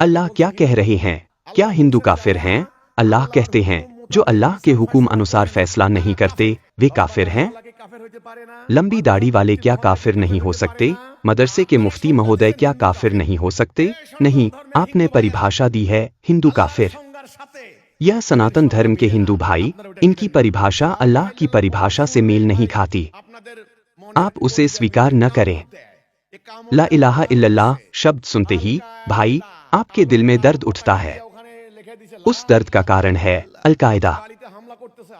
अल्लाह क्या कह रहे हैं? क्या हिंदू काफिर हैं? अल्लाह कहते हैं, जो अल्लाह के हुक्म अनुसार फैसला नहीं करते वे काफिर हैं। लंबी दाढ़ी वाले क्या काफिर नहीं हो सकते? मदरसे के मुफ्ती महोदय क्या काफिर नहीं हो सकते? नहीं, आपने परिभाषा दी है हिंदू काफिर। यह सनातन धर्म के हिंदू भाई, इनकी परिभाषा अल्लाह की परिभाषा से मेल नहीं खाती। आप उसे स्वीकार न करें। ला इलाहा इल्लल्लाह शब्द सुनते ही भाई आपके दिल में दर्द उठता है। उस दर्द का कारण है अल-कायदा।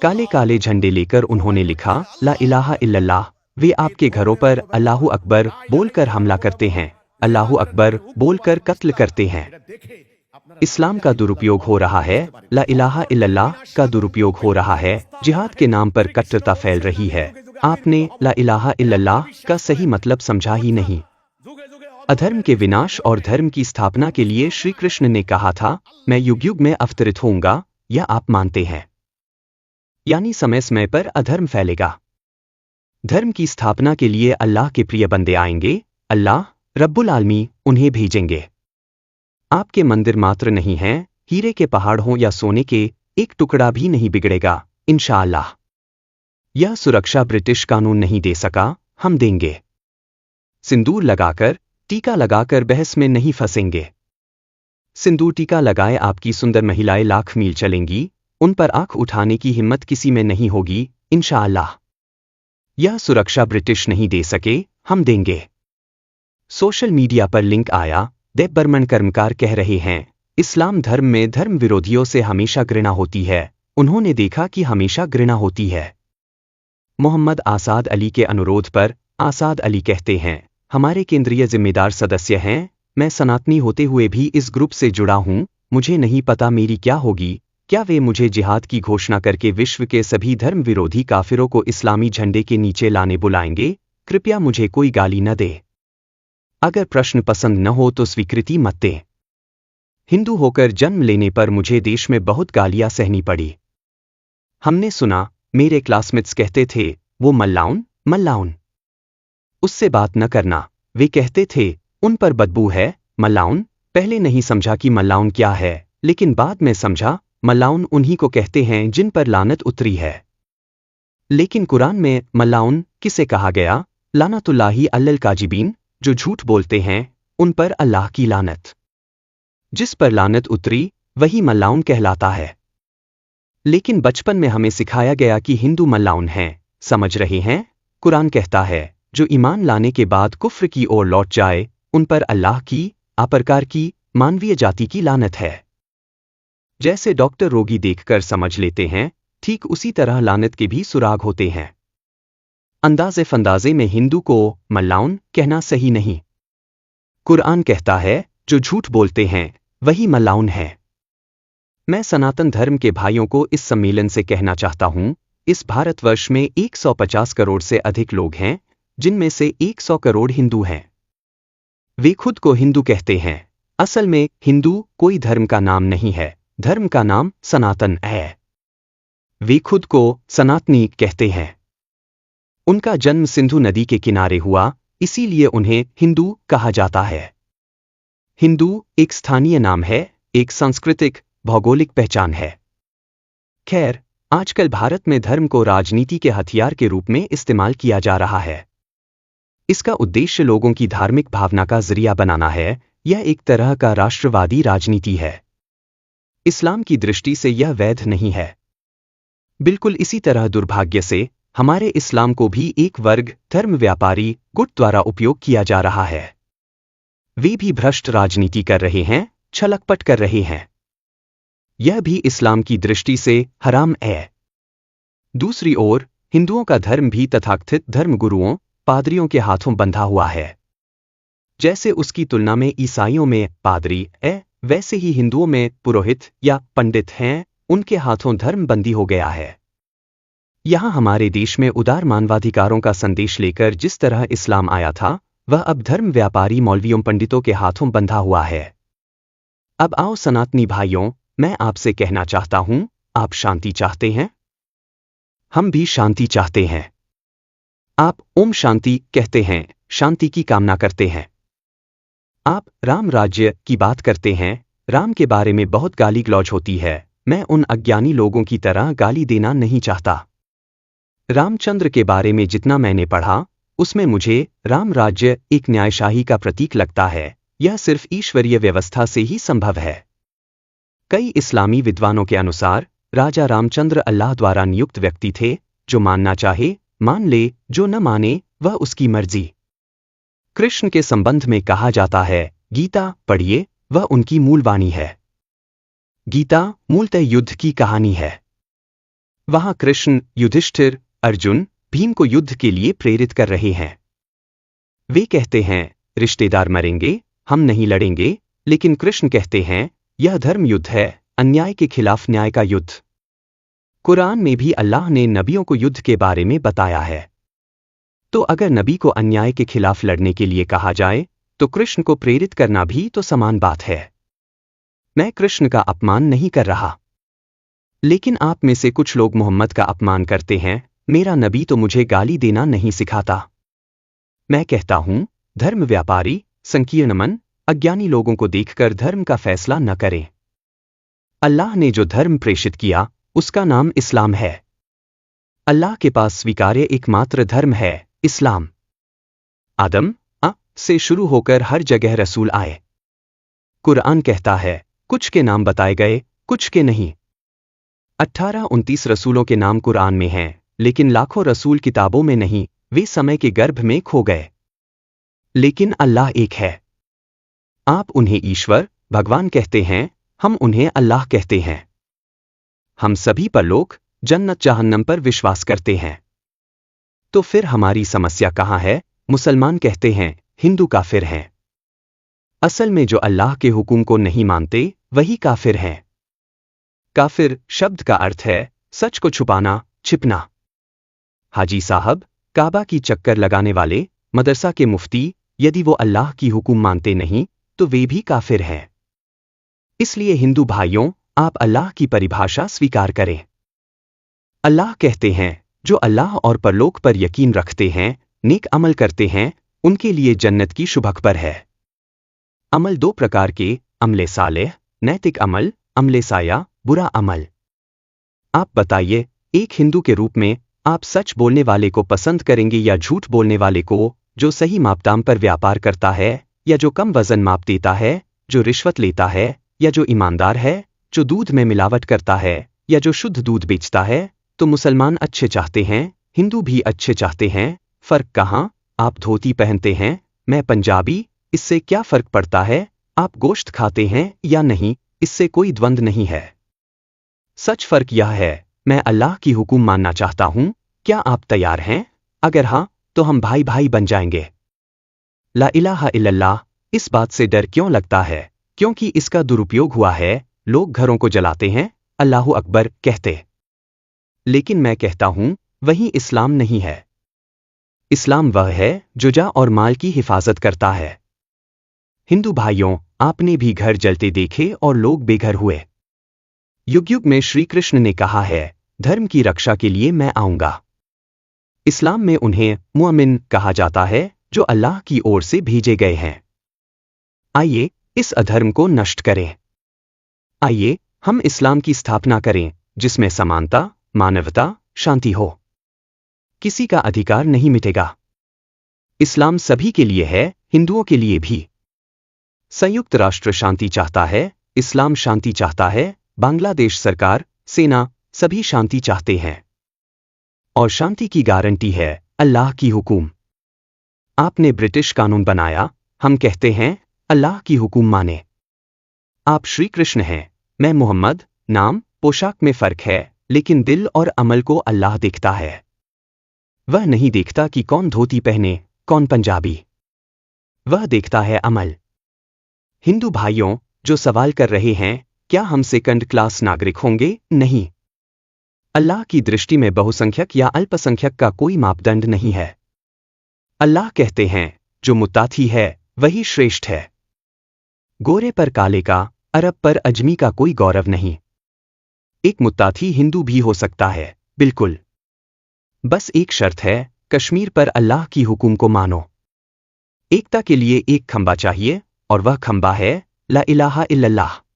काले काले झंडे लेकर उन्होंने लिखा ला इलाहा इल्लल्लाह। वे आपके घरों पर अल्लाहू अकबर बोलकर हमला करते हैं, अल्लाहू अकबर बोलकर कत्ल करते हैं। इस्लाम का दुरुपयोग हो रहा है, ला इलाहा इल्लल्लाह का दुरुपयोग हो रहा है, जिहाद के नाम पर कट्टरता फैल रही है। आपने ला इलाहा इल्लल्लाह का सही मतलब समझा ही नहीं। अधर्म के विनाश और धर्म की स्थापना के लिए श्री कृष्ण ने कहा था, मैं युग युग में अवतरित होऊंगा, यह आप मानते हैं। यानी समय समय पर अधर्म फैलेगा। धर्म की स्थापना के लिए अल्लाह के प्रिय बंदे आएंगे, अल्लाह रब्बुल आलमी उन्हें भेजेंगे। आपके मंदिर मात्र नहीं हैं, हीरे के पहाड़ हों या सोने के, एक टुकड़ा भी नहीं बिगड़ेगा इंशाअल्लाह। यह सुरक्षा ब्रिटिश कानून नहीं दे सका, हम देंगे। सिंदूर लगाकर, टीका लगाकर बहस में नहीं फंसेंगे। सिंदूर टीका लगाए आपकी सुंदर महिलाएं लाख मील चलेंगी, उन पर आंख उठाने की हिम्मत किसी में नहीं होगी इंशाअल्लाह। यह सुरक्षा ब्रिटिश नहीं दे सके, हम देंगे। सोशल मीडिया पर लिंक आया, देव बर्मन कर्मकार कह रहे हैं, इस्लाम धर्म में धर्म विरोधियों से हमेशा घृणा होती है। उन्होंने देखा कि हमेशा घृणा होती है। मोहम्मद आसाद अली के अनुरोध पर आसाद अली कहते हैं, हमारे केंद्रीय जिम्मेदार सदस्य हैं, मैं सनातनी होते हुए भी इस ग्रुप से जुड़ा हूं, मुझे नहीं पता मेरी क्या होगी। क्या वे मुझे जिहाद की घोषणा करके विश्व के सभी धर्म विरोधी काफिरों को इस्लामी झंडे के नीचे लाने बुलाएंगे? कृपया मुझे कोई गाली न दे। अगर प्रश्न पसंद न हो तो स्वीकृति मत दे। हिंदू होकर जन्म लेने पर मुझे देश में बहुत गालियां सहनी पड़ी। हमने सुना, मेरे क्लासमेट्स कहते थे, वो मल्लाउन मल्लाउन, उससे बात न करना। वे कहते थे, उन पर बदबू है, मल्लाउन। पहले नहीं समझा कि मल्लाउन क्या है, लेकिन बाद में समझा, मल्लाउन उन्हीं को कहते हैं जिन पर लानत उतरी है। लेकिन कुरान में मल्लाउन किसे कहा गया? लानतुल्लाही अलल काजिबीन, जो झूठ बोलते हैं, उन पर अल्लाह की लानत। जिस पर लानत उतरी वही मल्लाउन कहलाता है। लेकिन बचपन में हमें सिखाया गया कि हिंदू मल्लाउन हैं, समझ रहे हैं? कुरान कहता है, जो ईमान लाने के बाद कुफ्र की ओर लौट जाए, उन पर अल्लाह की, आप्रकार की, मानवीय जाति की लानत है। जैसे डॉक्टर रोगी देखकर समझ लेते हैं, ठीक उसी तरह लानत के भी सुराग होते हैं। अंदाजे फंदाजे में हिंदू को मल्लाउन कहना सही नहीं। कुरान कहता है, जो झूठ बोलते हैं वही मल्लाउन है। मैं सनातन धर्म के भाइयों को इस सम्मेलन से कहना चाहता हूं, इस भारतवर्ष में 150 करोड़ से अधिक लोग हैं, जिनमें से 100 करोड़ हिंदू हैं। वे खुद को हिंदू कहते हैं। असल में हिंदू कोई धर्म का नाम नहीं है, धर्म का नाम सनातन है। वे खुद को सनातनी कहते हैं। उनका जन्म सिंधु नदी के किनारे हुआ, इसीलिए उन्हें हिंदू कहा जाता है। हिंदू एक स्थानीय नाम है, एक सांस्कृतिक भौगोलिक पहचान है। खैर, आजकल भारत में धर्म को राजनीति के हथियार के रूप में इस्तेमाल किया जा रहा है। इसका उद्देश्य लोगों की धार्मिक भावना का जरिया बनाना है। यह एक तरह का राष्ट्रवादी राजनीति है। इस्लाम की दृष्टि से यह वैध नहीं है। बिल्कुल इसी तरह दुर्भाग्य से हमारे इस्लाम को भी एक वर्ग धर्म व्यापारी गुट द्वारा उपयोग किया जा रहा है। वे भी भ्रष्ट राजनीति कर रहे हैं, छलकपट कर रहे हैं। यह भी इस्लाम की दृष्टि से हराम है। दूसरी ओर हिंदुओं का धर्म भी तथाकथित धर्मगुरुओं पादरियों के हाथों बंधा हुआ है। जैसे उसकी तुलना में ईसाइयों में पादरी है, वैसे ही हिंदुओं में पुरोहित या पंडित हैं, उनके हाथों धर्मबंदी हो गया है। यहाँ हमारे देश में उदार मानवाधिकारों का संदेश लेकर जिस तरह इस्लाम आया था, वह अब धर्म व्यापारी मौलवियों पंडितों के हाथों बंधा हुआ है। अब आओ सनातनी भाइयों, मैं आपसे कहना चाहता हूं, आप शांति चाहते हैं? हम भी शांति चाहते हैं। आप ओम शांति कहते हैं, शांति की कामना करते हैं। आप राम राज्य की बात करते हैं, राम के बारे में बहुत गाली गलौज होती है। मैं उन अज्ञानी लोगों की तरह गाली देना नहीं चाहता। रामचंद्र के बारे में जितना मैंने पढ़ा, उसमें मुझे राम राज्य एक न्यायशाही का प्रतीक लगता है। यह सिर्फ ईश्वरीय व्यवस्था से ही संभव है। कई इस्लामी विद्वानों के अनुसार राजा रामचंद्र अल्लाह द्वारा नियुक्त व्यक्ति थे, जो मानना चाहे मान ले, जो न माने वह उसकी मर्जी। कृष्ण के संबंध में कहा जाता है, गीता पढ़िए, वह उनकी मूल वाणी है। गीता मूलतः युद्ध की कहानी है। वहां कृष्ण युधिष्ठिर, अर्जुन, भीम को युद्ध के लिए प्रेरित कर रहे हैं। वे कहते हैं, रिश्तेदार मरेंगे, हम नहीं लड़ेंगे, लेकिन कृष्ण कहते हैं, यह धर्म युद्ध है, अन्याय के खिलाफ न्याय का युद्ध। कुरान में भी अल्लाह ने नबियों को युद्ध के बारे में बताया है। तो अगर नबी को अन्याय के खिलाफ लड़ने के लिए कहा जाए, तो कृष्ण को प्रेरित करना भी तो समान बात है। मैं कृष्ण का अपमान नहीं कर रहा, लेकिन आप में से कुछ लोग मोहम्मद का अपमान करते हैं। मेरा नबी तो मुझे गाली देना नहीं सिखाता। मैं कहता हूं, धर्म व्यापारी, संकीर्ण मन, अज्ञानी लोगों को देखकर धर्म का फैसला न करें। अल्लाह ने जो धर्म प्रेषित किया, उसका नाम इस्लाम है। अल्लाह के पास स्वीकार्य एकमात्र धर्म है इस्लाम। आदम से शुरू होकर हर जगह रसूल आए। कुरान कहता है, कुछ के नाम बताए गए, कुछ के नहीं। 18-29 रसूलों के नाम कुरान में हैं, लेकिन लाखों रसूल किताबों में नहीं, वे समय के गर्भ में खो गए। लेकिन अल्लाह एक है। आप उन्हें ईश्वर, भगवान कहते हैं, हम उन्हें अल्लाह कहते हैं। हम सभी परलोक, जन्नत जहन्नम पर विश्वास करते हैं। तो फिर हमारी समस्या कहां है? मुसलमान कहते हैं, हिंदू काफिर हैं। असल में जो अल्लाह के हुक्म को नहीं मानते, वही काफिर हैं। काफिर शब्द का अर्थ है सच को छुपाना, छिपना। हाजी साहब, काबा की चक्कर लगाने वाले, मदरसा के मुफ्ती, यदि वो अल्लाह की हुक्म मानते नहीं, तो वे भी काफिर हैं। इसलिए हिंदू भाइयों, आप अल्लाह की परिभाषा स्वीकार करें। अल्लाह कहते हैं, जो अल्लाह और परलोक पर यकीन रखते हैं, नेक अमल करते हैं, उनके लिए जन्नत की शुभ खबर है। अमल दो प्रकार के, अमले सालेह, नैतिक अमल, अमले साया, बुरा अमल। आप बताइए, एक हिंदू के रूप में आप सच बोलने वाले को पसंद करेंगे या झूठ बोलने वाले को, जो सही मापदाम पर व्यापार करता है, या जो कम वजन माप देता है, जो रिश्वत लेता है, या जो ईमानदार है, जो दूध में मिलावट करता है, या जो शुद्ध दूध बेचता है? तो मुसलमान अच्छे चाहते हैं, हिंदू भी अच्छे चाहते हैं। फर्क कहाँ? आप धोती पहनते हैं, मैं पंजाबी, इससे क्या फर्क पड़ता है? आप गोश्त खाते हैं या नहीं, इससे कोई द्वंद्व नहीं है। सच फर्क यह है, मैं अल्लाह की हुक्म मानना चाहता हूं। क्या आप तैयार हैं? अगर हाँ, तो हम भाई भाई बन जाएंगे। ला इलाहा इल्लल्लाह। इस बात से डर क्यों लगता है? क्योंकि इसका दुरुपयोग हुआ है। लोग घरों को जलाते हैं, अल्लाहु अकबर कहते। लेकिन मैं कहता हूं, वही इस्लाम नहीं है। इस्लाम वह है जो जा और माल की हिफाजत करता है। हिंदू भाइयों, आपने भी घर जलते देखे और लोग बेघर हुए। युग युग में श्री कृष्ण ने कहा है, धर्म की रक्षा के लिए मैं आऊंगा। इस्लाम में उन्हें मुअमिन कहा जाता है, जो अल्लाह की ओर से भेजे गए हैं। आइए इस अधर्म को नष्ट करें। आइए हम इस्लाम की स्थापना करें, जिसमें समानता, मानवता, शांति हो। किसी का अधिकार नहीं मिटेगा। इस्लाम सभी के लिए है, हिंदुओं के लिए भी। संयुक्त राष्ट्र शांति चाहता है, इस्लाम शांति चाहता है, बांग्लादेश सरकार, सेना, सभी शांति चाहते हैं। और शांति की गारंटी है अल्लाह की हुक्म। आपने ब्रिटिश कानून बनाया, हम कहते हैं अल्लाह की हुक्म माने। आप श्री कृष्ण हैं, मैं मोहम्मद। नाम, पोशाक में फर्क है, लेकिन दिल और अमल को अल्लाह देखता है। वह नहीं देखता कि कौन धोती पहने, कौन पंजाबी। वह देखता है अमल। हिंदू भाइयों, जो सवाल कर रहे हैं, क्या हम सेकंड क्लास नागरिक होंगे? नहीं। अल्लाह की दृष्टि में बहुसंख्यक या अल्पसंख्यक का कोई मापदंड नहीं है। अल्लाह कहते हैं, जो मुत्ताथी है, वही श्रेष्ठ है। गोरे पर काले का, अरब पर अजमी का कोई गौरव नहीं। एक मुत्ताथी हिंदू भी हो सकता है, बिल्कुल। बस एक शर्त है, कश्मीर पर अल्लाह की हुक्म को मानो। एकता के लिए एक खंबा चाहिए, और वह खंबा है ला इलाहा इल्लल्लाह।